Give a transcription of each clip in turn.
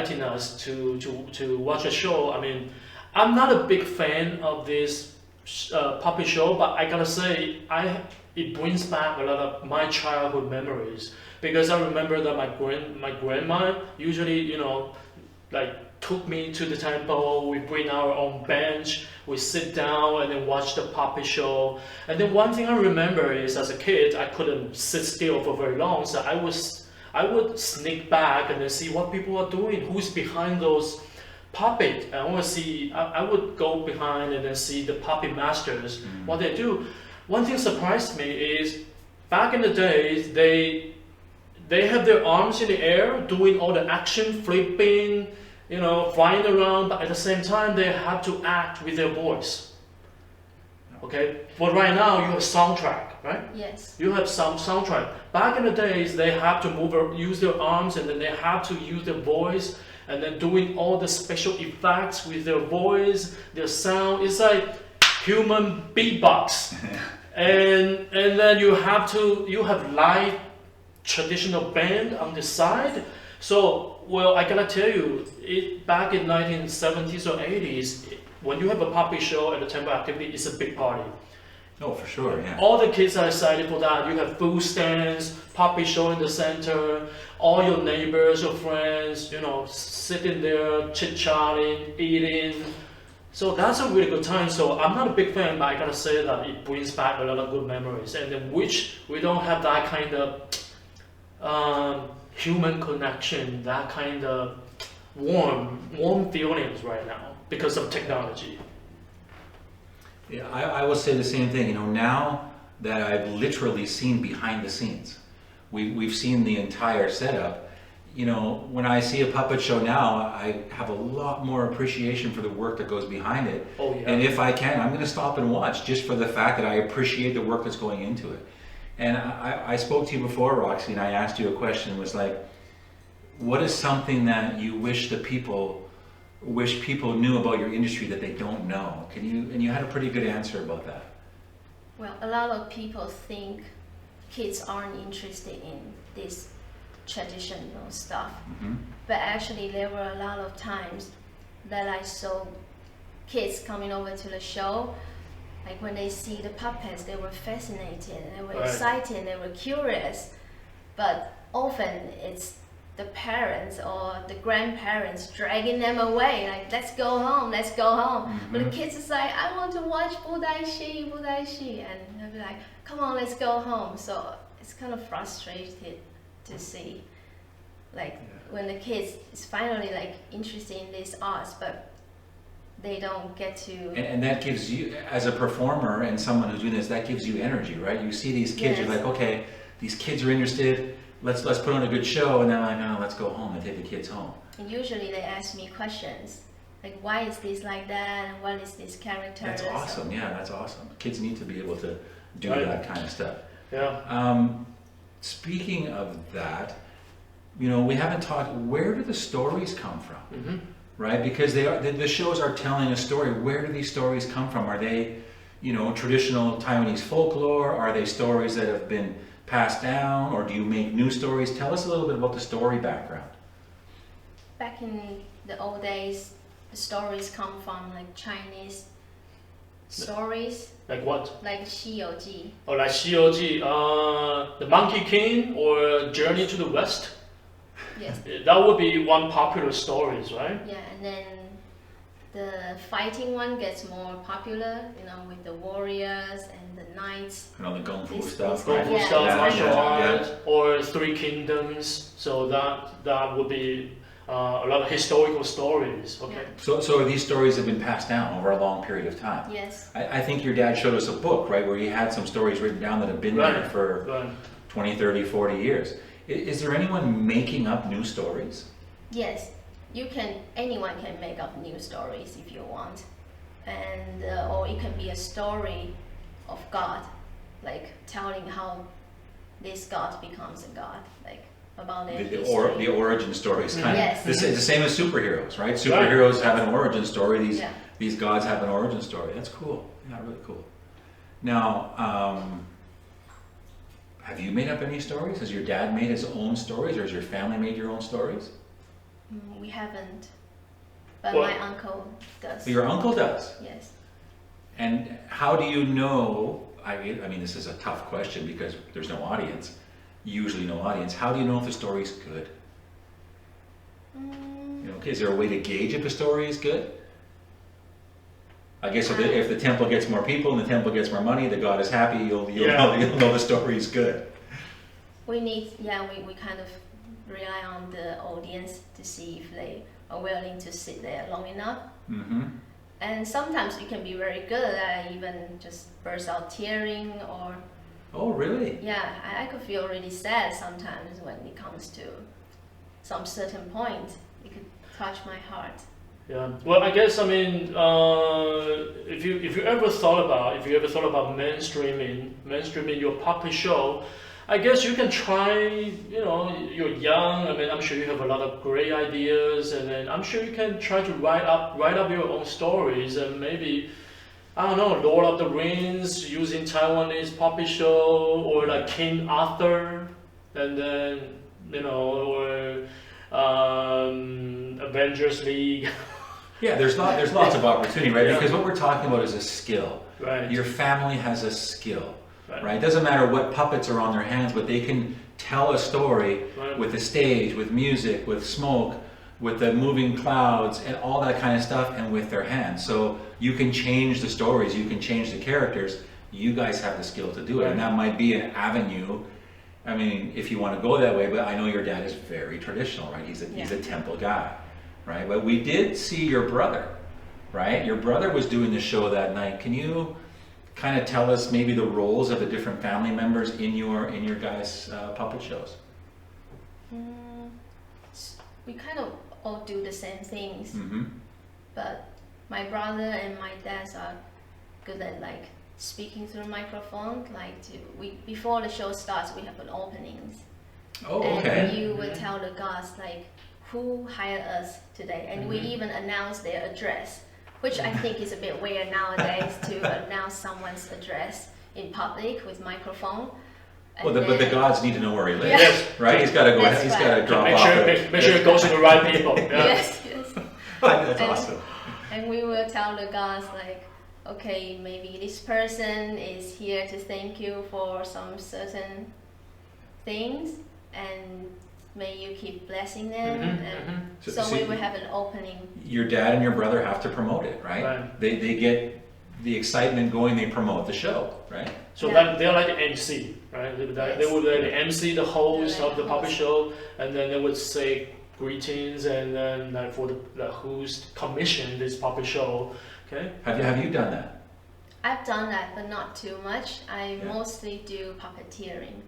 inviting us to watch a show. I mean, I'm not a big fan of this puppet show, but I gotta say, it brings back a lot of my childhood memories because I remember that my grandma usually, like took me to the temple. We bring our own bench, we sit down and then watch the puppet show. And then one thing I remember is as a kid, I couldn't sit still for very long, so I would sneak back and then see what people are doing, who's behind those puppet. I want to see. I would go behind and then see the puppet masters, what they do. One thing surprised me is back in the days they have their arms in the air doing all the action, flipping, flying around, but at the same time they have to act with their voice. Okay, but right now you have soundtrack, right? Yes. You have some soundtrack. Back in the days, they have to use their arms, and then they have to use their voice, and then doing all the special effects with their voice, their sound. It's like human beatbox, and then you have live traditional band on the side. So, well, I gotta tell you, back in 1970s or 80s, when you have a puppet show at a temple activity, it's a big party. Oh, for sure, yeah. All the kids are excited for that. You have food stands, puppet show in the center, all your neighbors, your friends, sitting there, chit-chatting, eating. So that's a really good time. So I'm not a big fan, but I gotta say that it brings back a lot of good memories. And then which we don't have that kind of human connection, that kind of warm feelings right now because of technology. Yeah, I will say the same thing. Now that I've literally seen behind the scenes, we've seen the entire setup. When I see a puppet show now, I have a lot more appreciation for the work that goes behind it. Oh, yeah. And if I can, I'm going to stop and watch just for the fact that I appreciate the work that's going into it. And I spoke to you before, Roxy, and I asked you a question. It was like, what is something that you wish people knew about your industry that they don't know? And you had a pretty good answer about that. Well, a lot of people think kids aren't interested in this traditional stuff. Mm-hmm. But actually there were a lot of times that I saw kids coming over to the show, like when they see the puppets, they were fascinated, they were excited, they were curious. But often it's the parents or the grandparents dragging them away, like, let's go home. Mm-hmm. But the kids is like, I want to watch budaixi, and they'll be like, come on, let's go home. So it's kind of frustrated to see, like, when the kids is finally like interested in these arts, but they don't get to. And that gives you, as a performer and someone who's doing this, that gives you energy, right? You see these kids, You're like, okay, these kids are interested. Let's put on a good show, and then I'm like, let's go home and take the kids home. And usually they ask me questions like, why is this like that, and what is this character? That's awesome. Yeah, that's awesome. Kids need to be able to do that kind of stuff. Yeah. Speaking of that, we haven't talked. Where do the stories come from? Mm-hmm. Right, because the shows are telling a story. Where do these stories come from? Are they, traditional Taiwanese folklore? Are they stories that have been passed down, or do you make new stories? Tell us a little bit about the story background. Back in the old days, the stories come from like Chinese stories. Like what? Like 西游记. Or like 西游记, the Monkey King or Journey to the West? Yes. That would be one popular stories, right? Yeah, and then the fighting one gets more popular, with the warriors and the knights. And all the Kung Fu stuff, Kung right? Fu stuff, martial arts, yeah. or Three Kingdoms. So that would be a lot of historical stories. Okay. Yeah. So these stories have been passed down over a long period of time. Yes. I think your dad showed us a book, right, where he had some stories written down that have been there for 20, 30, 40 years. Is there anyone making up new stories? Yes. Anyone can make up new stories if you want, and or it can be a story of God, like telling how this God becomes a God, like about their history. The origin stories, kind Yes. of. This is the same as superheroes, right? Superheroes have an origin story. These gods have an origin story. That's cool. Yeah, really cool. Now, have you made up any stories? Has your dad made his own stories, or has your family made your own stories? We haven't, but Well- my uncle does. Your uncle does. Yes. And how do you know, I mean, this is a tough question because there's no audience, usually no audience. How do you know if the story's good? You know, okay, is there a way to gauge if a story is good? I guess if the temple gets more people and the temple gets more money, the God is happy, you'll know the story is good. We kind of rely on the audience to see if they are willing to sit there long enough. Mm-hmm. And sometimes it can be very good. I even just burst out tearing, or Oh, really? yeah, I could feel really sad sometimes when it comes to some certain point. It could touch my heart. Yeah. Well, I guess I mean, if you ever thought about mainstreaming your puppet show, I guess you can try. You know, you're young. I mean, I'm sure you have a lot of great ideas, and then I'm sure you can try to write up your own stories, and maybe, I don't know, Lord of the Rings using Taiwanese puppet show, or like King Arthur, and then or Avengers League. Yeah, there's lots of opportunity, right? Yeah. Because what we're talking about is a skill. Right. Your family has a skill, Right. right? It doesn't matter what puppets are on their hands, but they can tell a story Right. with the stage, with music, with smoke, with the moving clouds, and all that kind of stuff, and with their hands. So you can change the stories, you can change the characters. You guys have the skill to do it, and Right. that might be an avenue. I mean, if you want to go that way, but I know your dad is very traditional, right? He's a temple guy, right? But we did see your brother, right? Your brother was doing the show that night. Can you kind of tell us maybe the roles of the different family members in your guys' puppet shows? We kind of all do the same things, Mm-hmm. but my brother and my dad are good at like speaking through the microphone. Like before the show starts, we have an openings. Oh, And okay. you will tell the guys like who hired us today, and we even announce their address, which I think is a bit weird nowadays to announce someone's address in public with microphone. Well, And but the then- gods need to know where he lives, Yes. right? He's got to go. That's He's got to right. drop Make off. sure make sure it goes to the right people. Yeah. Yes, yes. That's And- awesome. And we will tell the guys like, okay, maybe this person is here to thank you for some certain things, and may you keep blessing them. Mhm, And mhm. So- so so we will have an opening. Your dad and your brother have to promote it, right? Right. They get the excitement going. They promote the show, right? So Yeah. that they're like the MC, right? They Yes. would like the MC, the host They're of like the puppet host. show, and then they would say greetings, and then like for the who's commissioned this puppet show, okay? Have you done that? I've done that, but not too much. I Yeah. mostly do puppeteering.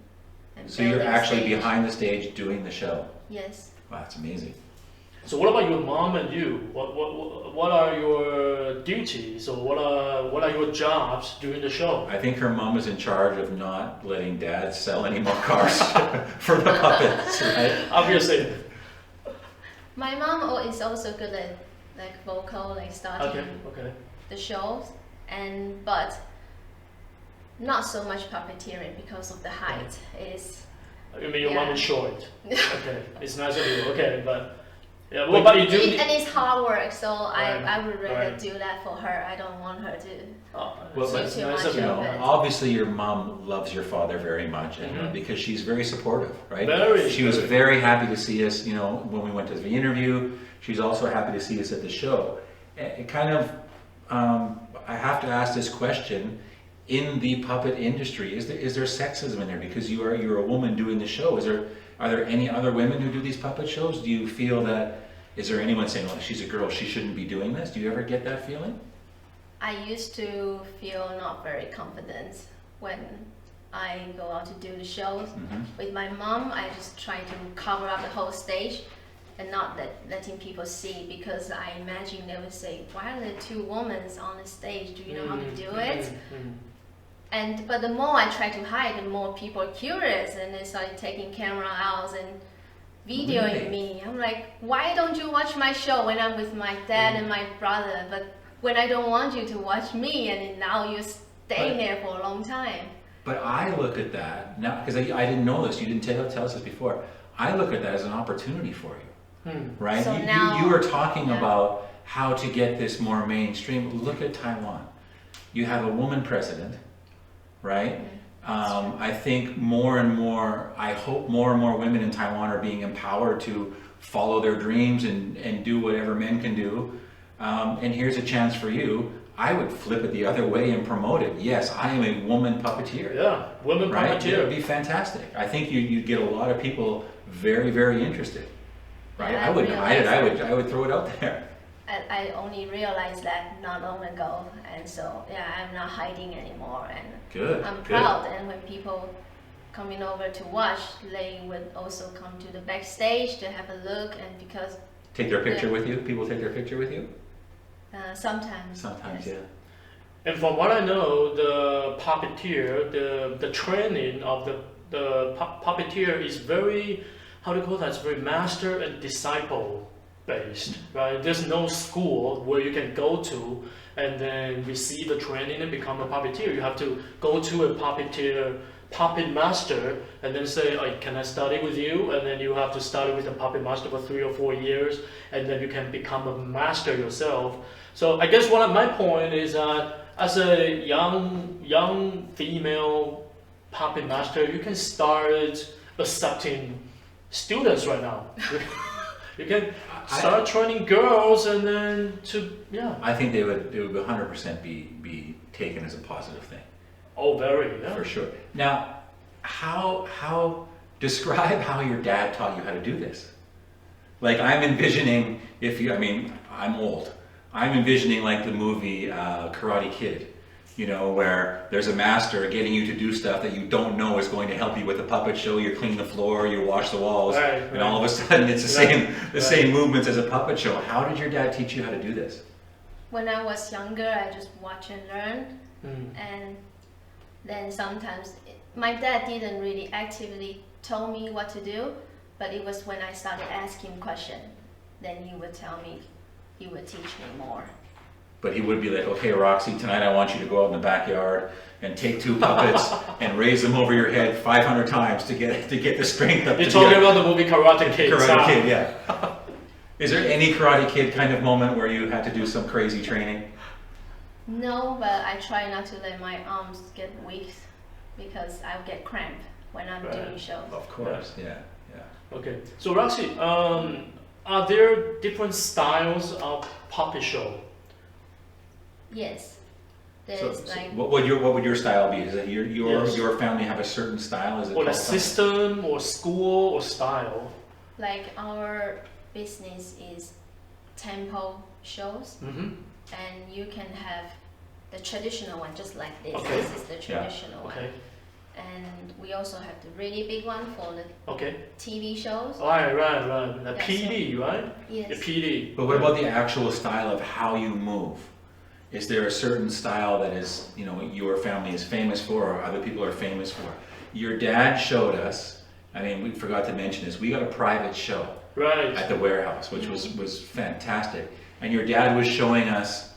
And So you're building actually stage. behind the stage doing the show. Yes. Wow, that's amazing. So what about your mom and you? What are your duties, or what are your jobs during the show? I think her mom is in charge of not letting dad sell any more cars for the puppets, right? Obviously. My mom is also good at like vocal, like starting Okay. the shows, but not so much puppeteering because of the height. You mean your mom Yeah. is short? Okay, it's nice of you. Okay, but yeah, well, but you do. And it's hard work, so Right, I would rather right. do that for her. I don't want her to. Oh, Well, it's too nice much of You you. know, of it. obviously your mom loves your father very much, and Mhm. because she's very supportive, right? Very, She was very. very happy to see us, you know, when we went to the interview. She's also happy to see us at the show. It kind of, I have to ask this question: in the puppet industry, is there sexism in there? Because you're a woman doing the show. Are there any other women who do these puppet shows? Do you feel that? Is there anyone saying, "Well, she's a girl, she shouldn't be doing this"? Do you ever get that feeling? I used to feel not very confident when I go out to do the shows. Mhm. With my mom, I just try to cover up the whole stage and not letting people see, because I imagine they would say, why are there two women on the stage? Do you know how to do it? But the more I try to hide, the more people are curious, and they started taking camera out and videoing Really? me. I'm like, why don't you watch my show when I'm with my dad and my brother? But when I don't want you to watch me, and then now you're staying there for a long time. But I look at that now, because I didn't know this. You didn't tell us this before. I look at that as an opportunity for you. right? So you now, were talking yeah. about how to get this more mainstream. Look at Taiwan. You have a woman president, right? I think more and more, I hope more and more women in Taiwan are being empowered to follow their dreams and do whatever men can do. And here's a chance for you. I would flip it the other way and promote it. Yes, I am a woman puppeteer. Yeah, women Right? puppeteer. It would be fantastic. I think you'd get a lot of people very, very interested. Right? Yeah, I would throw it out there. I only realized that not long ago, and so yeah, I'm not hiding anymore, and Good. I'm good. proud. And when people coming over to watch, they would also come to the backstage to have a look, and because Take their picture with you? People take their picture with you? sometimes. Sometimes, yes. yeah. And from what I know, the puppeteer, the training of the puppeteer is very, how do you call that? It's very master and disciple based, right? There's no school where you can go to and then receive the training and become a puppeteer. You have to go to a puppet master and then say, oh, can I study with you? And then you have to study with a puppet master for 3 or 4 years, and then you can become a master yourself. So I guess one of my point is that as a young female puppet master, you can start accepting students right now. You can start training girls, and then I think they would 100% be taken as a positive thing. Oh, very, yeah. For sure. Now, describe how your dad taught you how to do this. Like, I'm envisioning, I'm old. I'm envisioning like the movie Karate Kid, where there's a master getting you to do stuff that you don't know is going to help you with the puppet show. You clean the floor, you wash the walls, and all of a sudden it's the same movements as a puppet show. How did your dad teach you how to do this? When I was younger, I just watch and learn, and then sometimes my dad didn't really actively tell me what to do, but it was when I started asking questions, then he would tell me, he would teach me more. But he would be like, okay, Roxy, tonight I want you to go out in the backyard and take 2 puppets and raise them over your head 500 times to get the strength up. You're talking about the movie Karate Kid. Karate Kid, yeah. Is there any Karate Kid kind of moment where you had to do some crazy training? No, but I try not to let my arms get weak because I'll get cramp when I'm doing shows. Of course, yeah. Okay, so Roxy, are there different styles of puppet show? Yes, there's So like what would your style be? Is it your family have a certain style? Is it Or a called something? system, or school, or style? like our business is tempo shows, and you can have the traditional one just like this. Okay. This is the traditional one. Okay, And we also have the really big one for the okay. TV shows. Right. The Yeah, PD, right? Yes. The PD. But what about the actual style of how you move? Is there a certain style that is, your family is famous for, or other people are famous for? Your dad showed us, we forgot to mention this, we got a private show Right. at the warehouse, which was fantastic. And your dad was showing us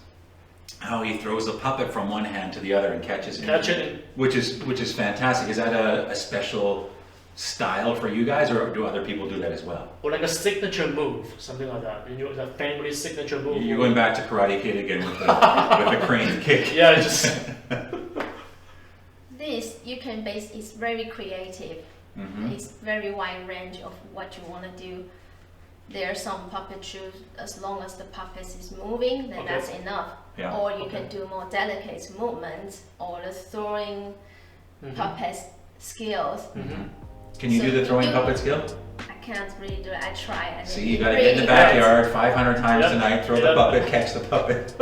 how he throws a puppet from one hand to the other and catches it. Catch it. Which is fantastic. Is that a special style for you guys, or do other people do that as well? Or like a signature move, something like that. The family signature move. You're going back to Karate Kid again with the crane kick. Yeah, just. This you can base. It's very creative. It's very wide range of what you want to do. There are some puppet shows, as long as the puppet is moving, then that's enough. Yeah. Or you can do more delicate movements, or the throwing puppet skills. Can you So do the throwing you- puppet skill? I can't really do it. I try. And See, then you it gotta really get in the hurts. backyard 500 times Yep. tonight, throw the Yep. puppet, catch the puppet.